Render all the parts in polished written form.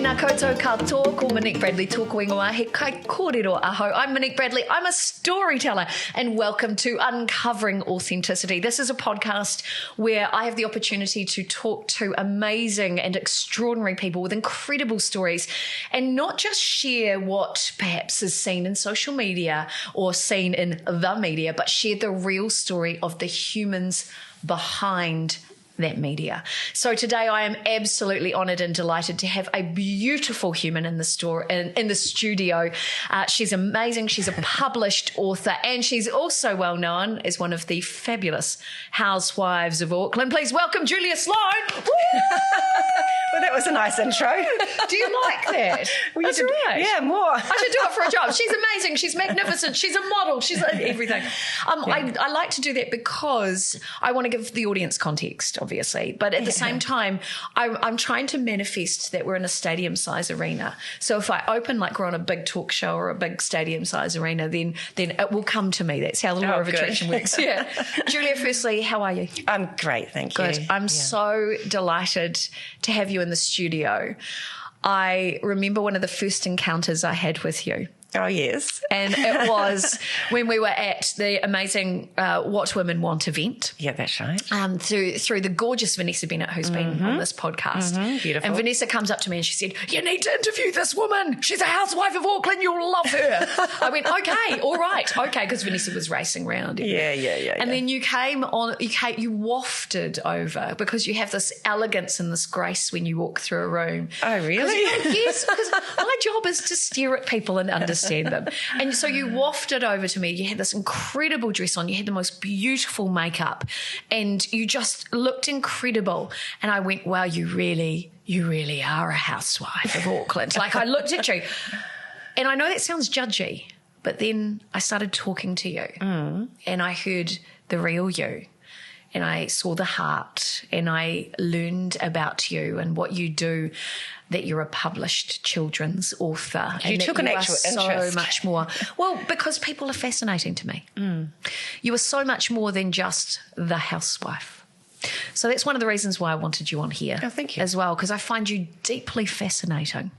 Tēnā koutou katoa, ko Monique Bradley tōku ingoa, he kai kōrero aho. I'm Monique Bradley, I'm a storyteller, and welcome to Uncovering Authenticity. This is a podcast where I have the opportunity to talk to amazing and extraordinary people with incredible stories, and not just share what perhaps is seen in social media or seen in the media, but share the real story of the humans behind that media. So today I am absolutely honoured and delighted to have a beautiful human in the studio. She's amazing. She's a published author, and she's also well known as one of the fabulous housewives of Auckland. Please welcome Julia Sloane. Well, that was a nice intro. Do you like that? Well, That's right. Yeah, more. I should do it for a job. She's amazing. She's magnificent. She's a model. She's everything. I like to do that because I want to give the audience context, obviously. But at the same time, I'm trying to manifest that we're in a stadium-size arena. So if I open like we're on a big talk show or a big stadium-size arena, then it will come to me. That's how the law of attraction works. Yeah. Julia, firstly, how are you? I'm great, thank you. Good. I'm so delighted to have you in the studio. I remember one of the first encounters I had with you. Oh, yes. And it was when we were at the amazing What Women Want event. Yeah, that's right. Through the gorgeous Vanessa Bennett, who's been on this podcast. Beautiful. And Vanessa comes up to me and she said, "You need to interview this woman. She's a housewife of Auckland. You'll love her." I went, "Okay, all right, okay," because Vanessa was racing around. Yeah. And then you came on, you wafted over because you have this elegance and this grace when you walk through a room. Oh, really? Yes, because my job is to stare at people and understand them. And so you wafted over to me. You had this incredible dress on. You had the most beautiful makeup and you just looked incredible. And I went, "Wow, you really are a housewife of Auckland." Like, I looked at you and I know that sounds judgy, but then I started talking to you and I heard the real you. And I saw the heart and I learned about you and what you do, that you're a published children's author. You took an actual interest. So much more. Well, because people are fascinating to me. You are so much more than just the housewife. So that's one of the reasons why I wanted you on here. Oh, thank you. As well, because I find you deeply fascinating.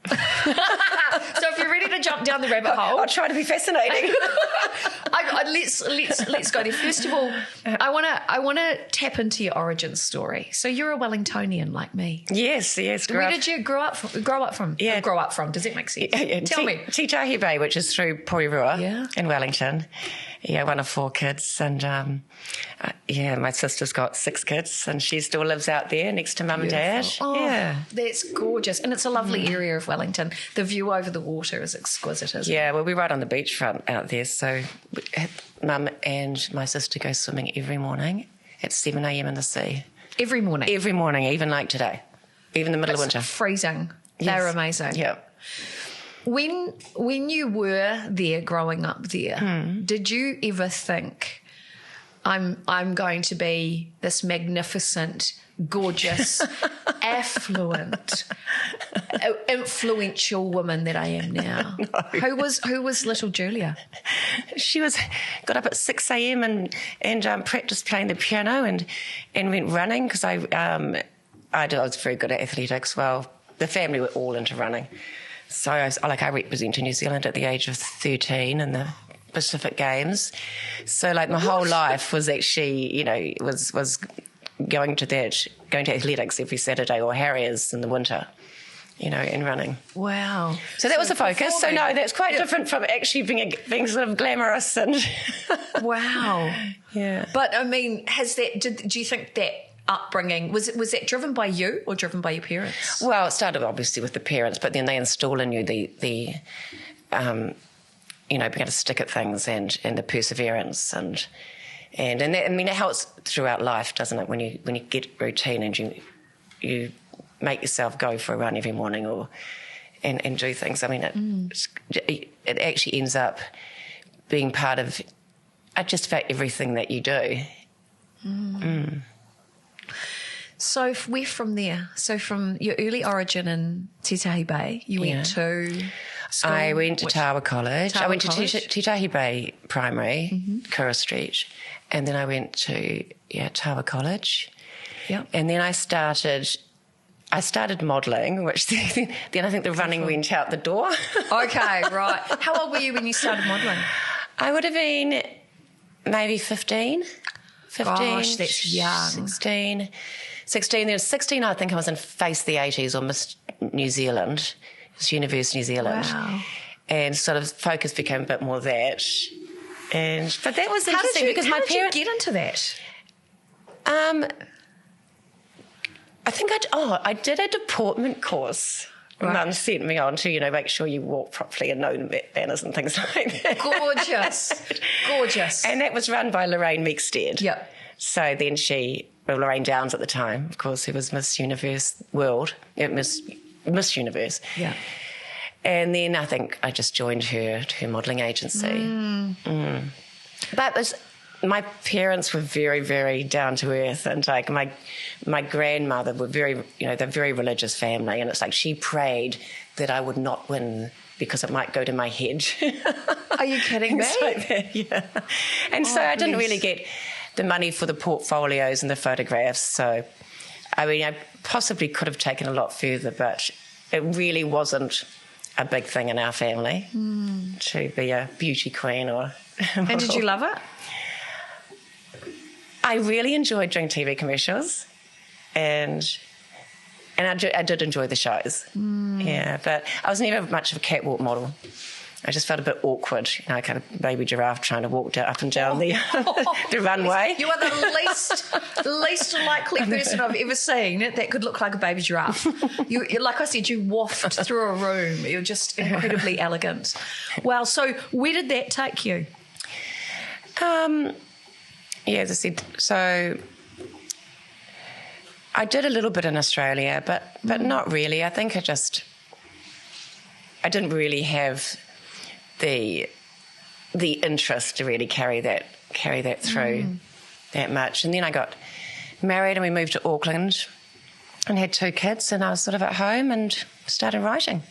So if you're ready to jump down the rabbit hole, I'll try to be fascinating. Let's go there. First of all, I want to tap into your origin story. So you're a Wellingtonian like me. Yes. Where did you grow up from? Yeah. Grow up from. Does that make sense? Yeah. Tell me. Titahi Bay, which is through Porirua in Wellington. Yeah, one of 4 kids. And, my sister's got 6 kids and she still lives out there next to mum and dad. Oh, yeah. That's gorgeous. And it's a lovely area of Wellington. The view over the water is exquisite, isn't it? Yeah, well, we're right on the beachfront out there. So mum and my sister go swimming every morning at 7 a.m. in the sea. Every morning? Every morning, even like today, even in the middle of winter. Freezing. Yes. They're amazing. Yeah. When you were there, growing up there, did you ever think, I'm going to be this magnificent, gorgeous, affluent, influential woman that I am now? No. Who was little Julia? She got up at 6 a.m. and practiced playing the piano and went running because I was very good at athletics. Well, the family were all into running. So I represented New Zealand at the age of 13 in the Pacific Games. So like my whole life was actually, was going to athletics every Saturday or Harriers in the winter, and running. Wow. So that was the focus. So no, that's quite different from actually being sort of glamorous and... Wow. Yeah. But I mean, do you think that upbringing, was that driven by you or driven by your parents? Well, it started obviously with the parents, but then they install in you the being able to stick at things and the perseverance and that, I mean, it helps throughout life, doesn't it? When you get routine and you make yourself go for a run every morning and do things. I mean, it actually ends up being part of just about everything that you do. So if we're from there, so from your early origin in Titahi Bay, you went to school? I went to Tawa College. I went to Titahi Bay Primary, Kura Street, and then I went to Tawa College. Yep. And then I started I started modelling, which then I think the running went out the door. Okay, right. How old were you when you started modelling? I would have been maybe 15. Gosh, that's young. 16. There was 16, I think I was in Face the 80s or Miss New Zealand. It was Universe New Zealand. Wow. And sort of focus became a bit more that. But that was interesting because my parents... How did you get into that? I think I did a deportment course. Right. Mum sent me on to, make sure you walk properly and know manners and things like that. Gorgeous. And that was run by Lorraine Meekstead. Yep. So then Lorraine Downs at the time, of course, who was Miss Universe World, Miss Universe. Yeah. And then I think I just joined her modelling agency. But my parents were very, very down to earth, and like my grandmother were very, they're a very religious family, and it's like she prayed that I would not win because it might go to my head. Are you kidding me? Like that, yeah. And so I didn't really get the money for the portfolios and the photographs. So, I mean, I possibly could have taken a lot further, but it really wasn't a big thing in our family to be a beauty queen or. And did you love it? I really enjoyed doing TV commercials, and I did enjoy the shows. Yeah, but I was never much of a catwalk model. I just felt a bit awkward, kind of baby giraffe trying to walk up and down the runway. You are the least likely person I've ever seen that could look like a baby giraffe. You, like I said, you waft through a room. You're just incredibly elegant. Wow, so where did that take you? Yeah, as I said, so I did a little bit in Australia, but not really. I think I didn't really have the interest to really carry that through that much. And then I got married and we moved to Auckland and had 2 kids, and I was sort of at home and started writing.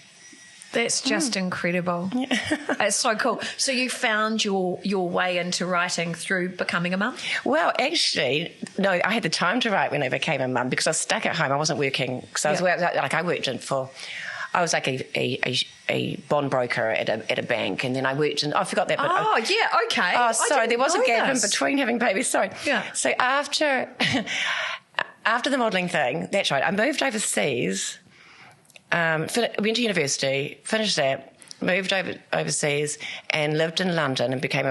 That's just incredible. Yeah. It's so cool. So you found your way into writing through becoming a mum? Well, actually, no, I had the time to write when I became a mum because I was stuck at home. I wasn't working because I was like a bond broker at a bank, and then I worked I forgot that bit. Oh, yeah, okay. Oh, sorry, there was a gap in between having babies. Sorry. Yeah. So after the modelling thing, that's right, I moved overseas. Went to university, finished that, moved overseas, and lived in London and became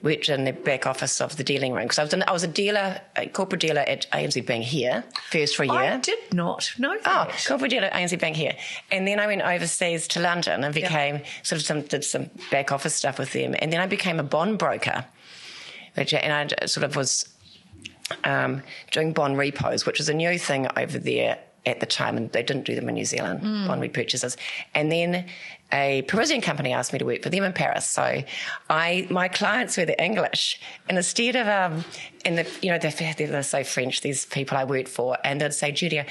worked in the back office of the dealing room because I was a corporate dealer at ANZ Bank here first for a year. I did not know that. Oh, corporate dealer at ANZ Bank here, and then I went overseas to London and became did some back office stuff with them, and then I became a bond broker, and I sort of was doing bond repos, which was a new thing over there at the time, and they didn't do them in New Zealand, bond repurchases. And then a Parisian company asked me to work for them in Paris. So my clients were the English, and instead of they're so French, these people I worked for, and they'd say, Julia,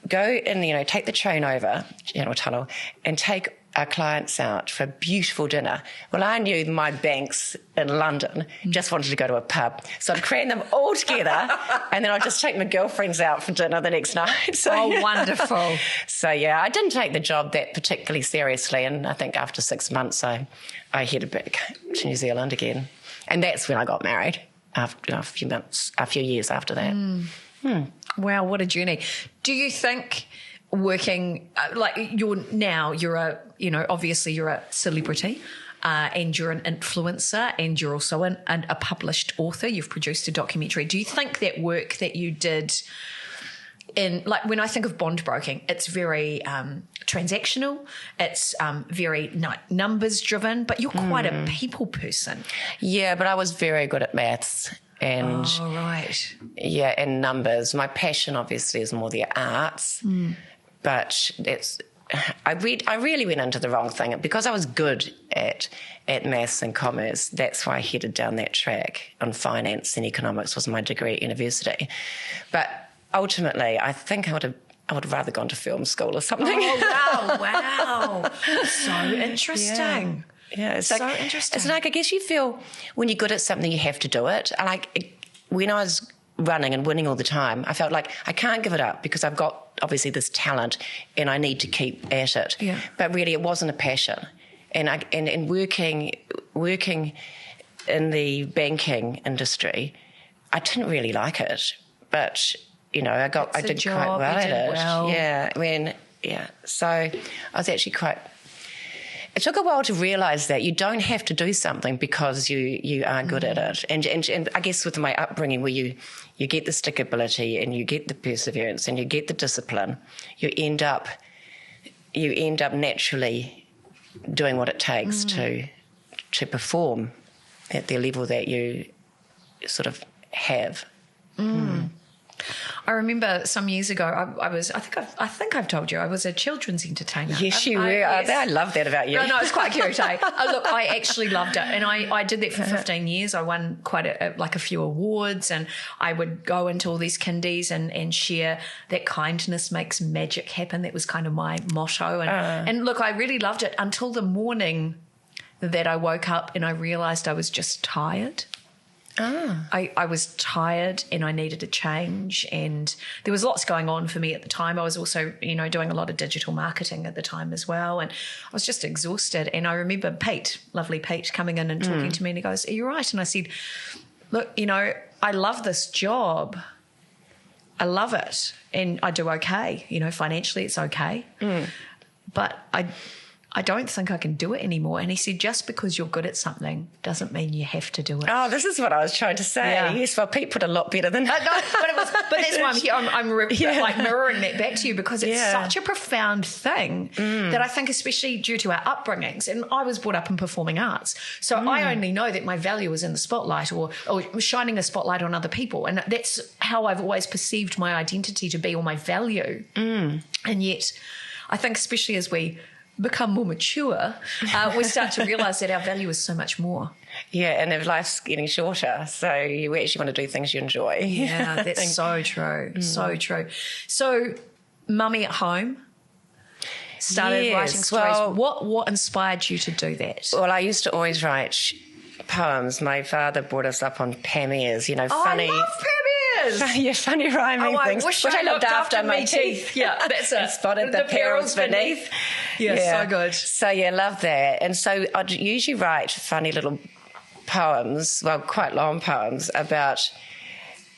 go and take the train over Channel Tunnel and take our clients out for a beautiful dinner. Well, I knew my banks in London just wanted to go to a pub, so I'd cram them all together and then I'd just take my girlfriends out for dinner the next night. So, wonderful. So, yeah, I didn't take the job that particularly seriously, and I think after 6 months I headed back to New Zealand again. And that's when I got married, after a few years after that. Wow, what a journey. Do you think working obviously you're a celebrity and you're an influencer and you're also a published author, you've produced a documentary. Do you think that work that you did when I think of bond broking, it's very transactional, it's very numbers driven, but you're quite a people person. Yeah, but I was very good at maths. And yeah, and numbers. My passion obviously is more the arts, but I really went into the wrong thing because I was good at maths and commerce. That's why I headed down that track. On finance and economics was my degree at university, but ultimately I think I would have rather gone to film school or something. Oh wow, so interesting. Yeah, it's so interesting. It's like, I guess you feel when you're good at something, you have to do it. When I was running and winning all the time, I felt like I can't give it up because I've got obviously this talent and I need to keep at it. Yeah. But really it wasn't a passion. And working in the banking industry, I didn't really like it. But, you know, I did quite well at it. Well. Yeah. So I was actually quite... It took a while to realise that you don't have to do something because you are good at it. And I guess with my upbringing where you get the stickability and you get the perseverance and you get the discipline, you end up naturally doing what it takes to perform at the level that you sort of have. I remember some years ago, I think I've told you, I was a children's entertainer. Yes, you were. Yes. I love that about you. No, it's quite cute, eh? Look, I actually loved it. And I did that for 15 years. I won quite a few awards, and I would go into all these kindies and share that kindness makes magic happen. That was kind of my motto. And look, I really loved it until the morning that I woke up and I realised I was just tired. I was tired and I needed a change, and there was lots going on for me at the time. I was also, you know, doing a lot of digital marketing at the time as well, and I was just exhausted. And I remember Pete, lovely Pete, coming in and talking to me, and he goes, "Are you right?" And I said, "Look, you know, I love this job. I love it and I do okay. You know, financially it's okay. But I don't think I can do it anymore." And he said, "Just because you're good at something doesn't mean you have to do it." Oh, this is what I was trying to say. Yeah. Yes, well, Pete put a lot better than that. No, but that's why I'm here. I'm like mirroring that back to you, because it's such a profound thing that I think, especially due to our upbringings, and I was brought up in performing arts, so I only know that my value is in the spotlight or shining a spotlight on other people, and that's how I've always perceived my identity to be, or my value. And yet I think, especially as we become more mature, we start to realise that our value is so much more. Yeah, and if life's getting shorter, so you actually want to do things you enjoy. Yeah, that's so true, so true. So, mummy at home, started writing stories. Well, what inspired you to do that? Well, I used to always write poems. My father brought us up on Pamirs, you know, funny... I love Pamirs! Funny rhyming things, which I looked after my teeth. Yeah, that's it. Spotted the perils beneath. Yeah, so good. So, love that. And so I'd usually write funny little poems, well, quite long poems about,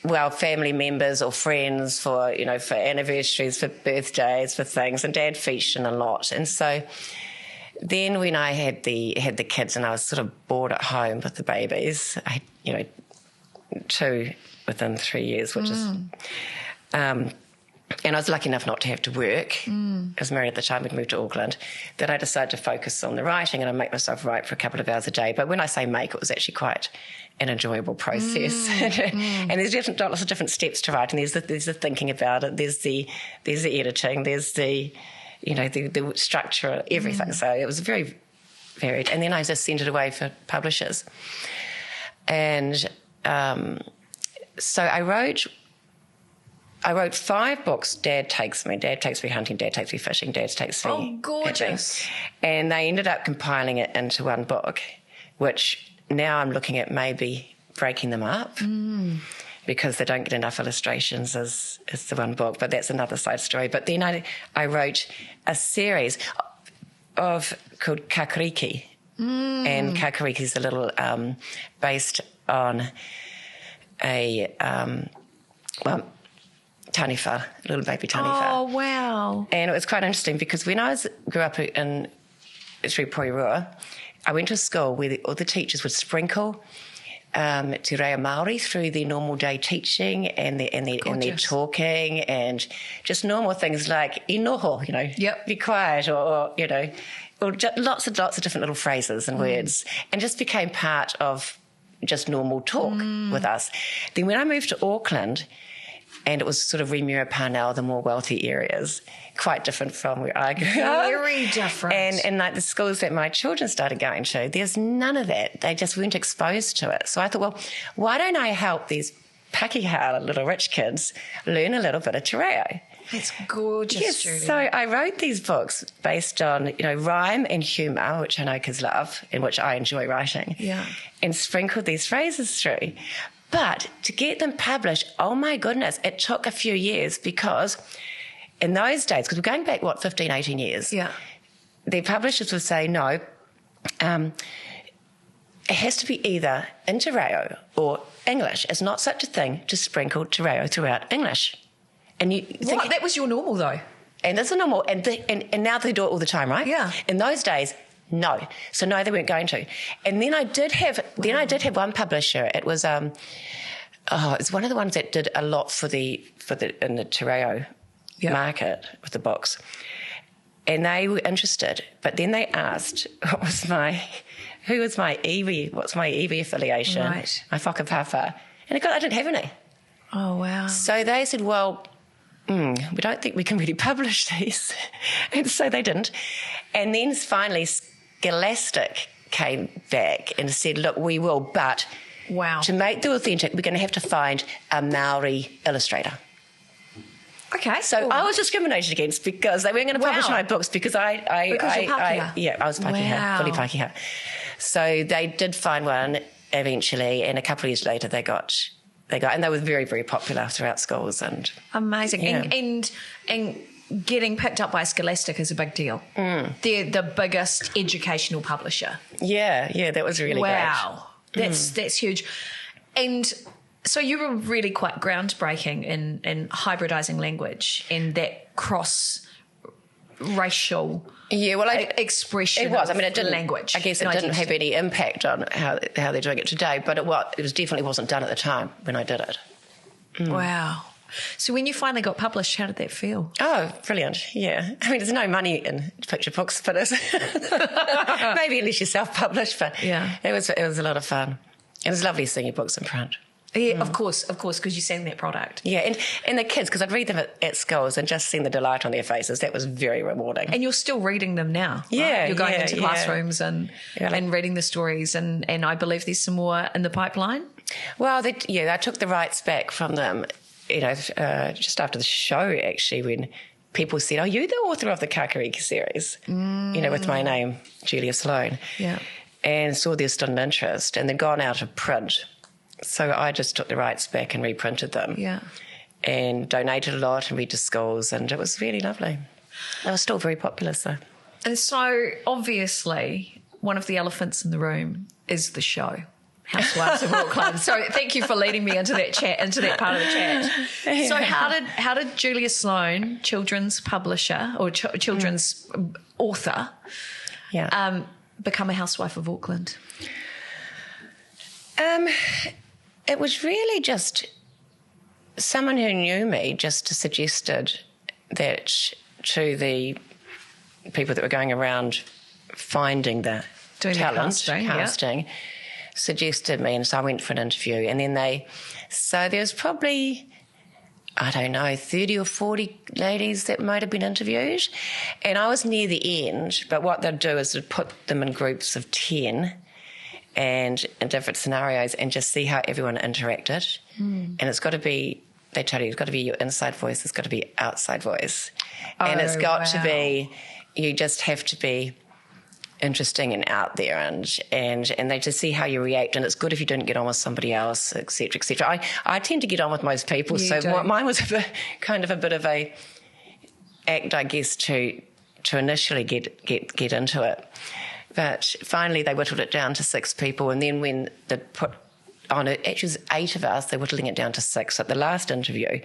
well, family members or friends for, you know, for anniversaries, for birthdays, for things. And Dad featured in a lot. And so then when I had the kids and I was sort of bored at home with the babies, I had, you know, 2 within 3 years, which is... and I was lucky enough not to have to work. I was married at the time, we'd moved to Auckland. Then I decided to focus on the writing and I make myself write for a couple of hours a day. But when I say make, it was actually quite an enjoyable process. And there's lots of different steps to write. And there's the thinking about it, there's the editing, there's the, you know, the structure, everything. So it was very varied. And then I just sent it away for publishers. And so I wrote 5 books. Dad takes me hunting, Dad takes me fishing, Dad takes me... Oh, gorgeous. Hunting. And they ended up compiling it into one book, which now I'm looking at maybe breaking them up because they don't get enough illustrations as the one book, but that's another side story. But then I wrote a series called Kakariki. And Kakariki is a little based on a... taniwha, a little baby taniwha. Oh, wow. And it was quite interesting because when I grew up through Poirua, I went to a school where all the teachers would sprinkle te reo Māori through their normal day teaching and their talking and just normal things like e noho, you know, be quiet or you know, or just lots of different little phrases and words, and just became part of just normal talk with us. Then when I moved to Auckland, and it was sort of Remuera Parnell, the more wealthy areas, quite different from where I grew up. Very different. And like the schools that my children started going to, there's none of that. They just weren't exposed to it. So I thought, well, why don't I help these Pakeha little rich kids learn a little bit of te reo? It's gorgeous, yes, Julia. So I wrote these books based on, you know, rhyme and humour, which I know kids love and which I enjoy writing. Yeah. And sprinkled these phrases through. But to get them published, oh my goodness, it took a few years because in those days, because we're going back, 15, 18 years, the publishers would say, no, it has to be either in Te Reo or English. It's not such a thing to sprinkle Te Reo throughout English. And you think, that was your normal, though. And it's a normal, and now they do it all the time, right? Yeah. In those days, no. So no, they weren't going to. And then I did have one publisher. It was it's one of the ones that did a lot for the in the Te Reo market with the books. And they were interested, but then they asked what's my EV affiliation, right? My whakapapa. And I didn't have any. Oh, wow. So they said, well, we don't think we can really publish these. And so they didn't. And then finally Scholastic came back and said, look, we will, but to make the authentic, we're going to have to find a Maori illustrator. Okay. So I was discriminated against because they weren't going to publish my books because I was Pakeha, fully Pakeha. So they did find one eventually, and a couple of years later they got, and they were very, very popular throughout schools. And amazing. Yeah. And getting picked up by Scholastic is a big deal. They're the biggest educational publisher. Yeah, that was really great. Wow, that's huge. And so you were really quite groundbreaking in hybridizing language and that cross-racial expression. It was. I mean, it didn't. Language. I guess it didn't have any impact on how they're doing it today, but it definitely wasn't done at the time when I did it. Wow. So when you finally got published, how did that feel? Oh, brilliant. Yeah. I mean, there's no money in picture books, but it's maybe unless you self-publish, but it was a lot of fun. It was lovely seeing your books in print. Yeah, of course, because you're seeing that product. Yeah, and the kids, because I'd read them at schools and just seeing the delight on their faces, that was very rewarding. And you're still reading them now. Yeah, right? You're going into classrooms and reading the stories, and I believe there's some more in the pipeline. Well, I took the rights back from them, just after the show, actually, when people said, "Oh, you're the author of the Kakariki series," with my name, Julia Sloane. Yeah. And saw there's still an interest, and they'd gone out of print. So I just took the rights back and reprinted them. Yeah. And donated a lot and read to schools, and it was really lovely. They were still very popular, so. And so, obviously, one of the elephants in the room is the show, Housewives of Auckland. So thank you for leading me into that part of the chat. Yeah. So how did Julia Sloane, children's publisher or children's author, become a housewife of Auckland? It was really just someone who knew me just suggested that to the people that were going around finding the casting, suggested me, and so I went for an interview, and then there was probably, I don't know, 30 or 40 ladies that might have been interviewed, and I was near the end, but what they'd do is they'd put them in groups of 10 and in different scenarios and just see how everyone interacted. And it's got to be, they tell you, it's got to be your inside voice, it's got to be outside voice. And it's got to be, you just have to be interesting and out there, and they just see how you react. And it's good if you don't get on with somebody else, etc., etc. I tend to get on with most people, mine was kind of a bit of a act, I guess, to initially get into it. But finally they whittled it down to 6 people, and then when they put on it, actually it was 8 of us, they're whittling it down to 6. At the last interview,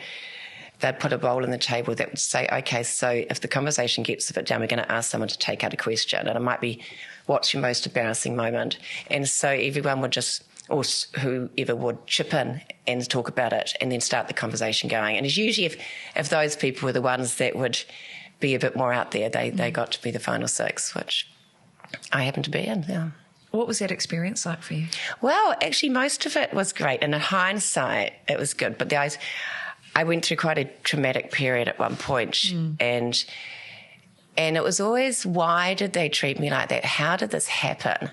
they'd put a bowl on the table that would say, okay, so if the conversation gets a bit down, we're going to ask someone to take out a question, and it might be, what's your most embarrassing moment? And so everyone would just, or whoever would chip in and talk about it and then start the conversation going. And it's usually if those people were the ones that would be a bit more out there, they got to be the final 6, which I happened to be in, yeah. What was that experience like for you? Well, actually, most of it was great. And in hindsight, it was good. But I went through quite a traumatic period at one point. And it was always, why did they treat me like that? How did this happen?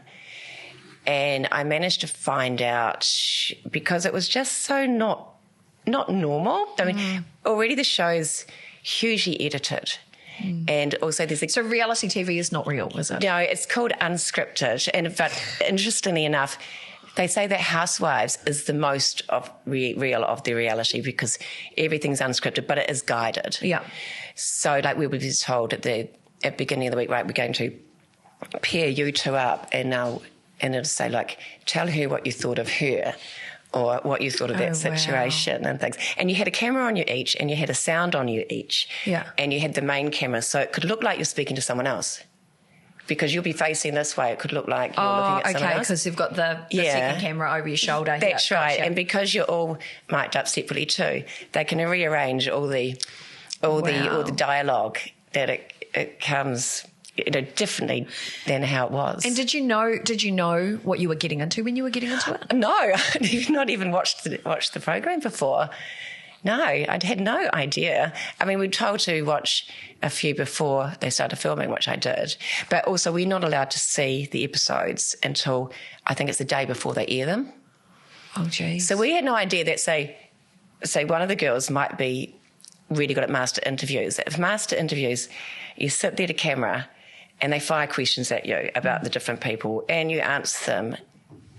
And I managed to find out, because it was just so not normal. I mean, already the show's hugely edited. And also so reality TV is not real, is it? No, it's called unscripted. But interestingly enough, They say that Housewives is the most of real of the reality because everything's unscripted, but it is guided. Yeah. So like we would be told at the beginning of the week, right, we're going to pair you two up and it'll say like, tell her what you thought of her or what you thought of that situation and things. And you had a camera on you each and you had a sound on you each. Yeah. And you had the main camera. So it could look like you're speaking to someone else. Because you'll be facing this way, it could look like you're looking at someone else. Because you've got the second camera over your shoulder. That's right. Gotcha. And because you're all mic'd up separately too, they can rearrange all the dialogue that it comes differently than how it was. And did you know what you were getting into when you were getting into it? No, I'd not even watched the program before. No, I'd had no idea. I mean, we were told to watch a few before they started filming, which I did. But also we're not allowed to see the episodes until I think it's the day before they air them. Oh, geez. So we had no idea that, say one of the girls might be really good at master interviews. If master interviews, you sit there to camera and they fire questions at you about the different people and you answer them.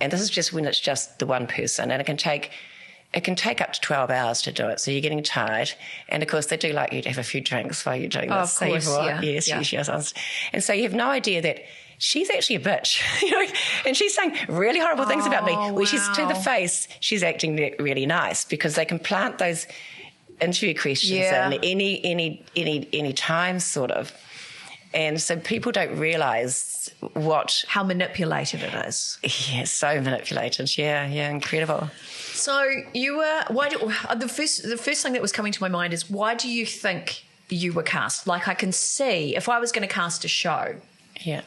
And this is just when it's just the one person, and it can take up to 12 hours to do it, so you're getting tired. And, of course, they do like you to have a few drinks while you're doing this. Of course, Yes. And so you have no idea that she's actually a bitch, and she's saying really horrible things about me. Where she's to the face, she's acting really nice because they can plant those interview questions in any time, sort of. And so people don't realise how manipulated it is. Yeah, so manipulated. Yeah, incredible. So you were. The first thing that was coming to my mind is, why do you think you were cast? Like, I can see if I was going to cast a show. Yeah.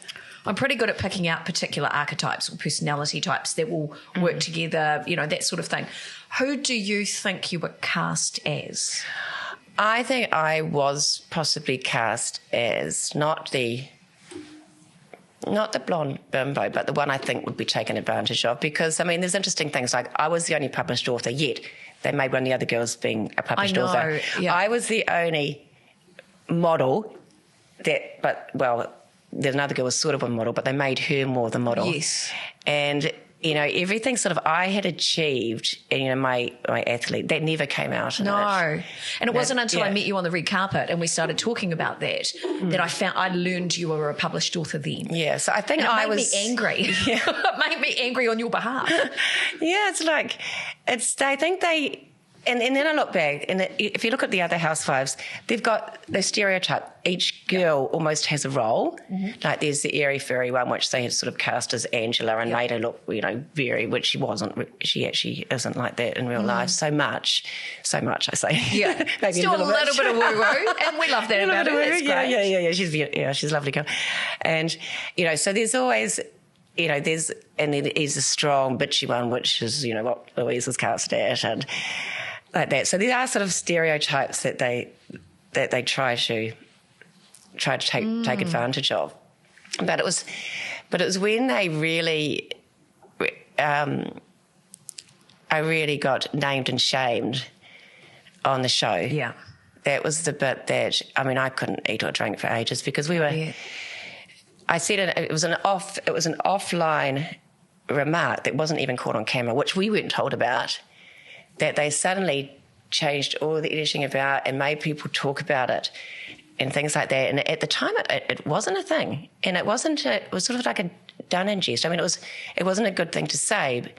I'm pretty good at picking out particular archetypes or personality types that will work together, that sort of thing. Who do you think you were cast as? I think I was possibly cast as not the blonde bimbo, but the one I think would be taken advantage of, because, I mean, there's interesting things, like I was the only published author, yet they made one of the other girls being a published author. Yeah. I was the only model there's another girl was sort of a model, but they made her more the model. Yes. And everything sort of I had achieved, and, my athlete, that never came out. And it wasn't until I met you on the red carpet and we started talking about that that I learned you were a published author then. Yeah, so I think and it made me angry. Yeah. It made me angry on your behalf. Yeah, I think they... And then I look back, and if you look at the other housewives, they've got the stereotype. Each girl almost has a role. Mm-hmm. Like there's the airy-fairy one, which they had sort of cast as Angela and made her look, very, which she wasn't. She actually isn't like that in real life so much, I say. Yeah, maybe still a little bit of woo-woo, and we love that about her. It's great. Yeah. She's a lovely girl, and so there's always. There's a strong bitchy one, which is what Louise was cast at, and like that. So there are sort of stereotypes that they try to take advantage of. But it was when they really, I really got named and shamed on the show. Yeah, that was the bit that I couldn't eat or drink for ages because we were. Yeah. I said it was an offline remark that wasn't even caught on camera, which we weren't told about. That they suddenly changed all the editing about and made people talk about it and things like that. And at the time, it wasn't a thing, and it was sort of like a done in jest. It wasn't a good thing to say,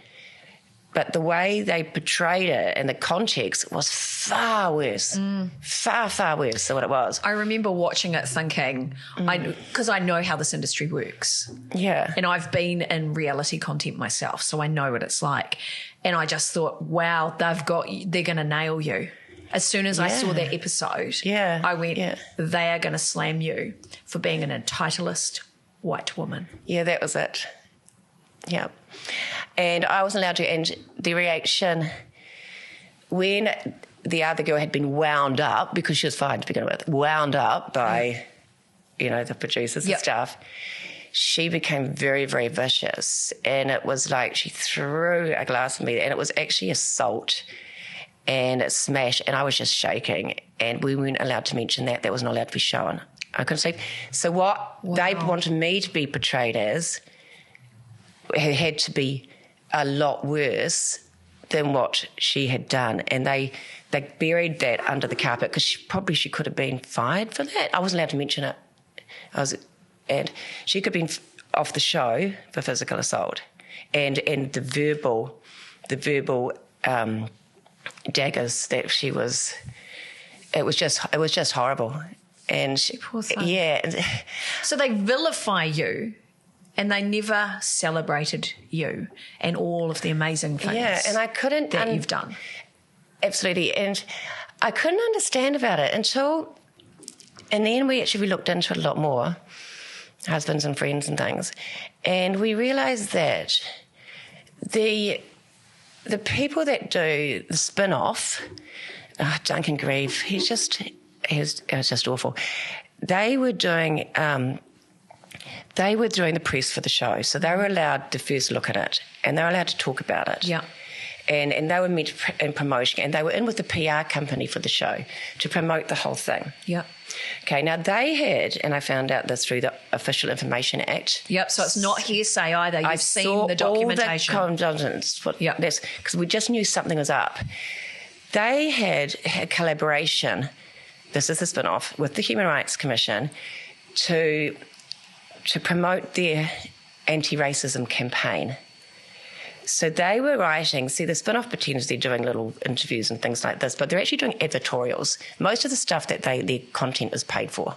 but the way they portrayed it and the context was far worse, far worse than what it was. I remember watching it thinking, because I know how this industry works. Yeah. And I've been in reality content myself, so I know what it's like. And I just thought, wow, they're going to nail you. As soon as I saw that episode, I went, they are going to slam you for being an entitlist white woman. Yeah, that was it. Yeah. And I wasn't allowed to, and the reaction when the other girl had been wound up, because she was fine to begin with, wound up by, the producers and stuff, she became very, very vicious. And it was like she threw a glass at me, and it was actually assault, and it smashed, and I was just shaking. And we weren't allowed to mention that. That was not allowed to be shown. I couldn't sleep. So what they wanted me to be portrayed as had to be a lot worse than what she had done, and they buried that under the carpet because she could have been fired for that. I wasn't allowed to mention it. And she could have been off the show for physical assault, and the verbal daggers that she was. It was just horrible, and Poor thing. yeah. So they vilify you, and they never celebrated you and all of the amazing things. Yeah, and I couldn't that you've done. Absolutely, and I couldn't understand about it until, and then we looked into it a lot more, husbands and friends and things, and we realised that the people that do the spin-off, Duncan Grieve, it was just awful. They were doing the press for the show, so they were allowed to first look at it, and they were allowed to talk about it. Yeah. And they were meant in promotion, and they were in with the PR company for the show to promote the whole thing. Yeah. Okay, now they had, and I found out this through the Official Information Act. Yep, so it's not hearsay either. You've seen saw the documentation. All the condolences. Yep. That's because we just knew something was up. They had collaboration, this is the spin-off, with the Human Rights Commission to promote their anti-racism campaign. So they were writing, see, the spin-off pretends they're doing little interviews and things like this, but they're actually doing editorials. Most of the stuff that their content is paid for.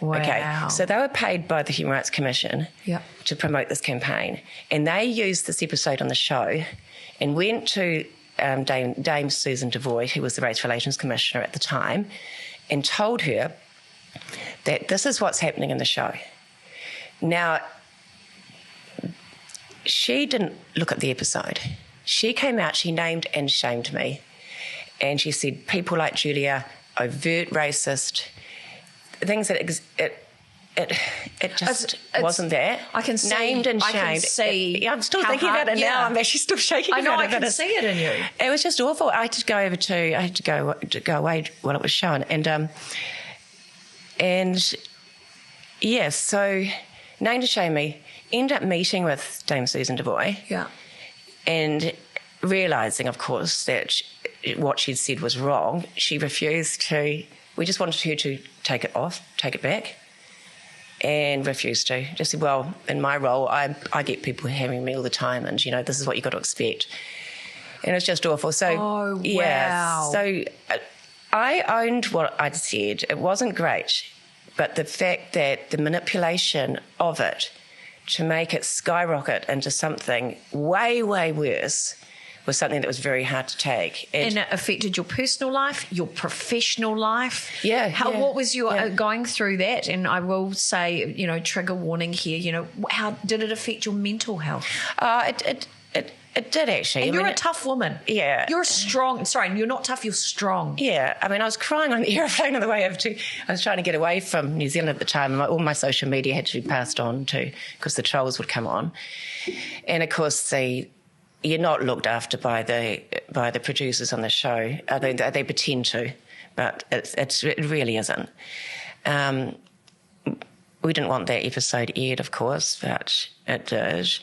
Wow. Okay, so they were paid by the Human Rights Commission to promote this campaign. And they used this episode on the show and went to Dame Susan Devoy, who was the Race Relations Commissioner at the time, and told her that this is what's happening in the show. Now, she didn't look at the episode. She came out, she named and shamed me. And she said, people like Julia, overt racist, things that it just wasn't there. I can see. Named and shamed. I can see. I'm still thinking about it now. I'm actually still shaking about it. I know, I can see it in you. It was just awful. I had to go away while it was shown. And yes, so named and shamed me. End up meeting with Dame Susan Devoy. Yeah. And realising, of course, that what she'd said was wrong. She refused to. We just wanted her to take it back, and refused to. Just said, well, in my role, I get people hammering me all the time, and, this is what you've got to expect. And it was just awful. So, yeah. So I owned what I'd said. It wasn't great, but the fact that the manipulation of it to make it skyrocket into something way, way worse was something that was very hard to take. And it affected your personal life, your professional life. Yeah. What was your going through that? And I will say, trigger warning here, how did it affect your mental health? It did actually. And you're a tough woman. Yeah. You're you're not tough, you're strong. Yeah. I mean, I was crying on the aeroplane on the way over I was trying to get away from New Zealand at the time. All my social media had to be passed on because the trolls would come on. And of course, you're not looked after by the producers on the show. They pretend to, but it really isn't. We didn't want that episode aired, of course, but it did.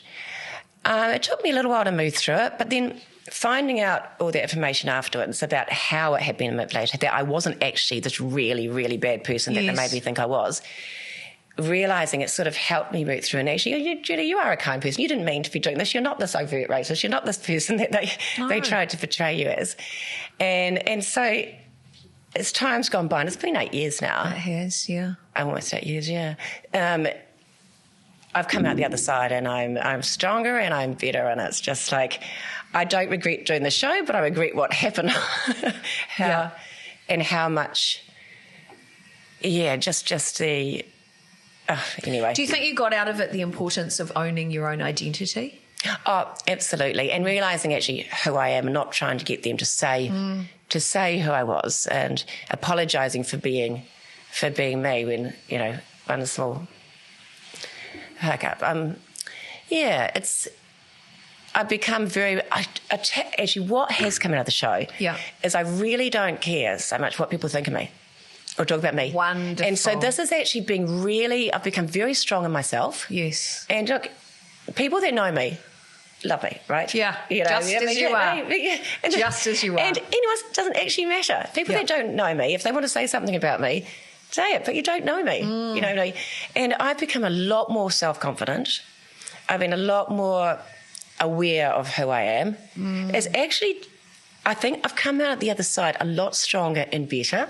It took me a little while to move through it, but then finding out all the information afterwards about how it had been manipulated, that I wasn't actually this really, really bad person that they made me think I was, realising it sort of helped me move through. And actually, Julie, you are a kind person. You didn't mean to be doing this. You're not this overt racist. You're not this person that they tried to portray you as. And so as time's gone by, and it's been 8 years now. It has, yeah. Almost 8 years, yeah. I've come out the other side, and I'm stronger and I'm better, and it's just like I don't regret doing the show, but I regret what happened, and how much. Yeah, just the. Anyway. Do you think you got out of it the importance of owning your own identity? Oh, absolutely, and realising actually who I am, and not trying to get them to say who I was, and apologising for being me when one small hiccup. I've become very. Actually, what has come out of the show is I really don't care so much what people think of me or talk about me. Wonderful. And so this has actually been I've become very strong in myself. Yes. And look, people that know me, lovely, right? Yeah, just as you are. Just as you are. And anyone doesn't actually matter. People that don't know me, if they want to say something about me, say it, but you don't know me. You know, and I've become a lot more self-confident. I've been a lot more aware of who I am. It's actually, I think I've come out the other side a lot stronger and better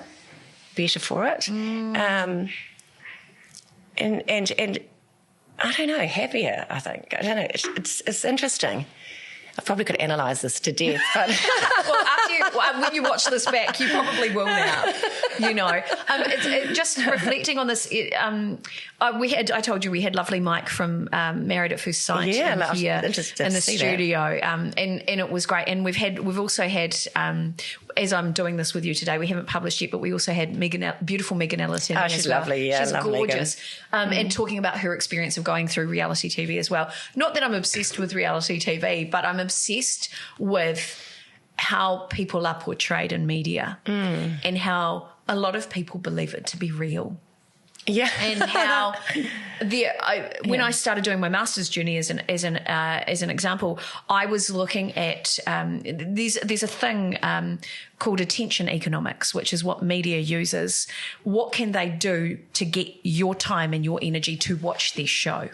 for it. And I don't know, happier, I think. I don't know, it's interesting. I probably could analyse this to death, but when you watch this back, you probably will now. You know, just reflecting on this. I told you we had lovely Mike from Married at First Sight here in the studio, and it was great. And we've also had. As I'm doing this with you today, we haven't published yet, but we also had beautiful Megan Ellis. Oh, she's lovely, yeah, she's gorgeous, and talking about her experience of going through reality TV as well. Not that I'm obsessed with reality TV, but I'm obsessed with how people are portrayed in media and how a lot of people believe it to be real. Yeah, and how when I started doing my master's journey as an example, I was looking at there's a thing called attention economics, which is what media uses. What can they do to get your time and your energy to watch their show?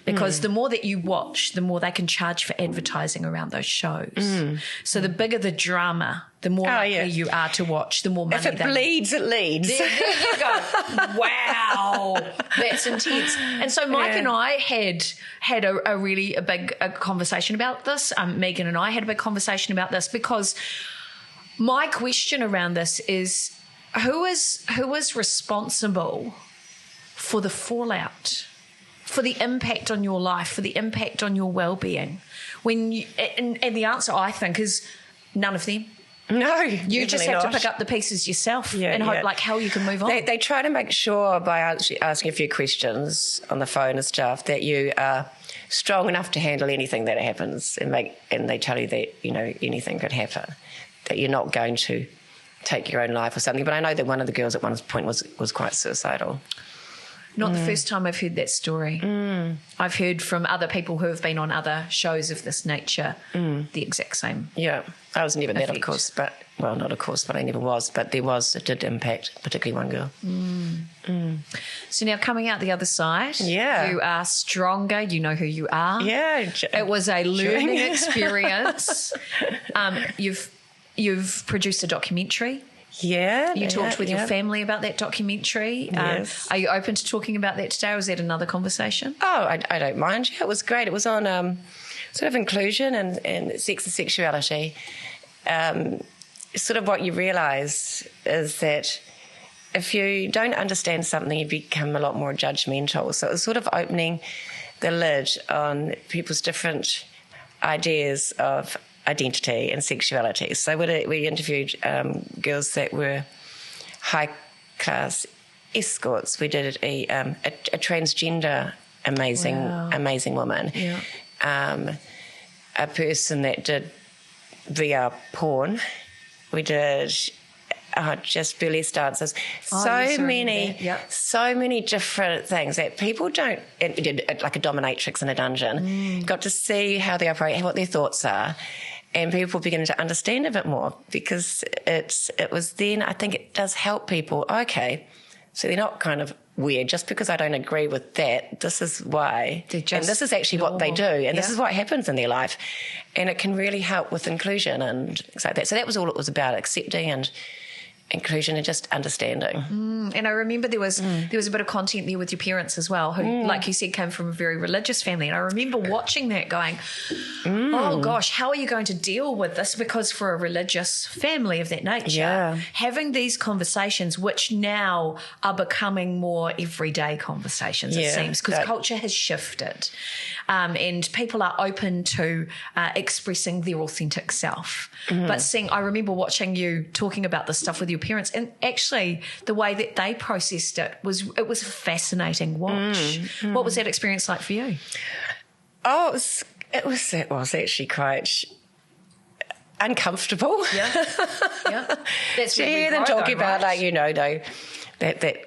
Because the more that you watch, the more they can charge for advertising around those shows. So the bigger the drama, the more likely you are to watch, the more money. If it bleeds, it leads. There you go. Wow, that's intense. And so Mike and I had a really big conversation about this. Megan and I had a big conversation about this because my question around this is who is responsible for the fallout, for the impact on your life, for the impact on your well-being? And the answer, I think, is none of them. No, you just have to pick up the pieces yourself and hope like hell you can move on. They try to make sure by asking a few questions on the phone and stuff that you are strong enough to handle anything that happens, and they tell you that anything could happen, that you're not going to take your own life or something. But I know that one of the girls at one point was quite suicidal. Not the first time I've heard that story. I've heard from other people who have been on other shows of this nature the exact same. Yeah, I was never that, of course, but not of course, but I never was. But it did impact, particularly one girl. So now coming out the other side, you are stronger. You know who you are. Yeah, it was a learning experience. You've produced a documentary. Yeah. You talked with your family about that documentary. Yes. Are you open to talking about that today, or is that another conversation? Oh, I don't mind. Yeah, it was great. It was on sort of inclusion and sex and sexuality. Sort of what you realise is that if you don't understand something, you become a lot more judgmental. So it was sort of opening the lid on people's different ideas of identity and sexuality. So we interviewed girls that were high-class escorts. We did a transgender amazing woman, a person that did VR porn. We did just burlesque dances. So many different things that people don't. And we did like a dominatrix in a dungeon. Got to see how they operate, what their thoughts are. And people begin to understand a bit more, because it was then, I think it does help people. Okay, so they're not kind of weird just because I don't agree with that. This is why, and this is actually what they do, and this is what happens in their life, and it can really help with inclusion and things like that. So that was all it was about: accepting and inclusion and just understanding. And I remember there was a bit of content there with your parents as well, who, like you said, came from a very religious family. And I remember watching that going, oh gosh, how are you going to deal with this? Because for a religious family of that nature, having these conversations, which now are becoming more everyday conversations, it seems, because culture has shifted. And people are open to expressing their authentic self. But I remember watching you talking about this stuff with your parents, and actually the way that they processed it was a fascinating watch. What was that experience like for you? Oh, it was actually quite uncomfortable. Yeah. That's to hear them talking about, that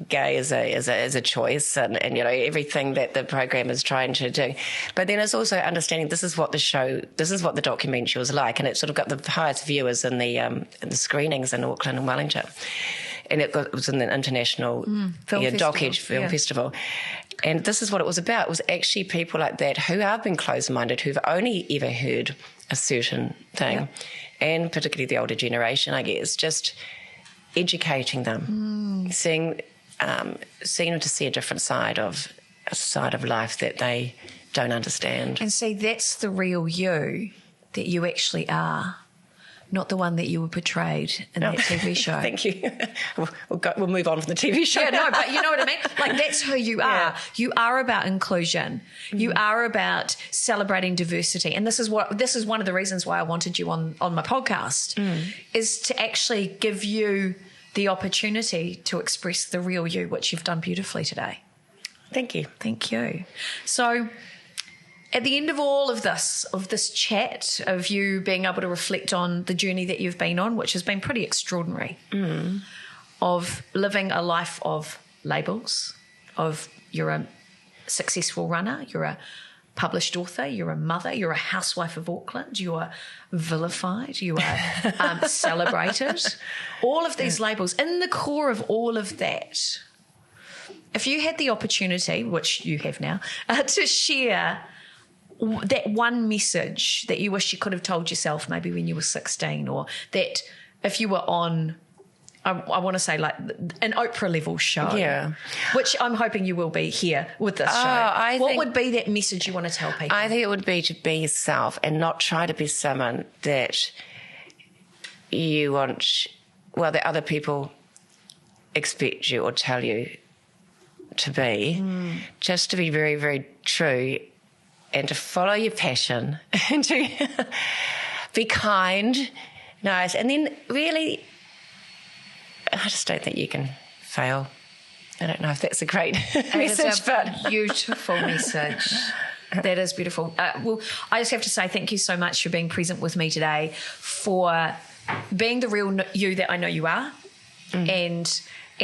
gay is a choice, and you know, everything that the program is trying to do. But then it's also understanding this is what the documentary was like, and it sort of got the highest viewers in the screenings in Auckland and Wellington. And it was in the International Doc Edge Film Festival. And this is what it was about. It was actually people like that who have been closed-minded, who've only ever heard a certain thing, and particularly the older generation, I guess, just educating them, seeing them to see a different side of life that they don't understand. And see, that's the real you that you actually are. Not the one that you were portrayed in that TV show. Thank you. We'll move on from the TV show. Yeah, no, but you know what I mean? Like, that's who you are. Yeah. You are about inclusion. You are about celebrating diversity. And this is one of the reasons why I wanted you on my podcast, is to actually give you the opportunity to express the real you, which you've done beautifully today. Thank you. Thank you. So, at the end of all of this chat, of you being able to reflect on the journey that you've been on, which has been pretty extraordinary, of living a life of labels, of you're a successful runner, you're a published author, you're a mother, you're a housewife of Auckland, you are vilified, you are celebrated, all of these labels. In the core of all of that, if you had the opportunity, which you have now, to share that one message that you wish you could have told yourself maybe when you were 16, or that if you were on, I want to say like an Oprah level show, which I'm hoping you will be here with this show. What would be that message you want to tell people? I think it would be to be yourself and not try to be someone that you want, well, that other people expect you or tell you to be. Just to be very, very true, and to follow your passion, and to be kind, nice, and then really, I just don't think you can fail. I don't know if that's a great message, but beautiful message. That is beautiful. Well, I just have to say thank you so much for being present with me today, for being the real you that I know you are, and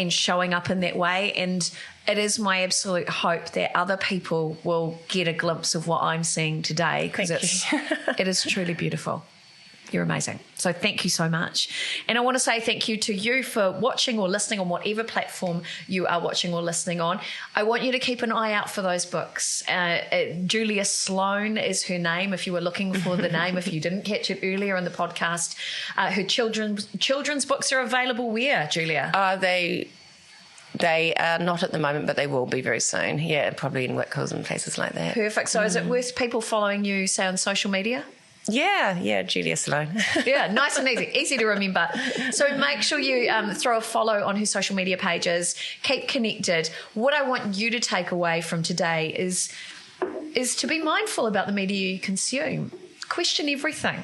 showing up in that way. And it is my absolute hope that other people will get a glimpse of what I'm seeing today, because it is truly beautiful. You're amazing. So thank you so much. And I want to say thank you to you for watching or listening on whatever platform you are watching or listening on. I want you to keep an eye out for those books. Julia Sloane is her name, if you were looking for the name, if you didn't catch it earlier in the podcast. Her children's books are available where, Julia? They are not at the moment, but they will be very soon. Yeah, probably in Whitcoulls and places like that. Perfect. So is it worth people following you, say, on social media? Yeah, Julia Sloane. Yeah, nice and easy to remember. So make sure you throw a follow on her social media pages. Keep connected. What I want you to take away from today is to be mindful about the media you consume. Question everything.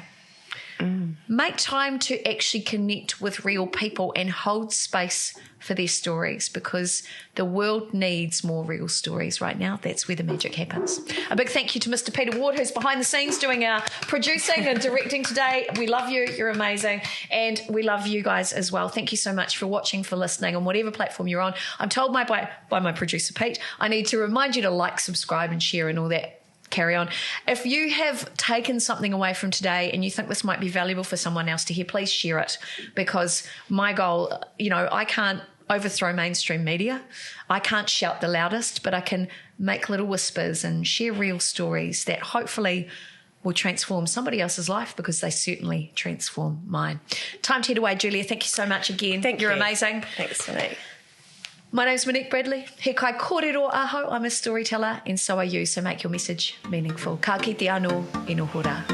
Make time to actually connect with real people and hold space for their stories, because the world needs more real stories right now. That's where the magic happens. A big thank you to Mr. Peter Ward, who's behind the scenes doing our producing and directing today. We love you. You're amazing. And we love you guys as well. Thank you so much for watching, for listening on whatever platform you're on. I'm told by my producer, Pete, I need to remind you to like, subscribe and share and all that. Carry on. If you have taken something away from today and you think this might be valuable for someone else to hear, please share it, because my goal, I can't overthrow mainstream media. I can't shout the loudest, but I can make little whispers and share real stories that hopefully will transform somebody else's life, because they certainly transform mine. Time to head away, Julia. Thank you so much again. You're amazing. Thanks, Monique. My name's Monique Bradley. He kai kōrero aho. I'm a storyteller, and so are you. So make your message meaningful. Ka kite anō e no hora.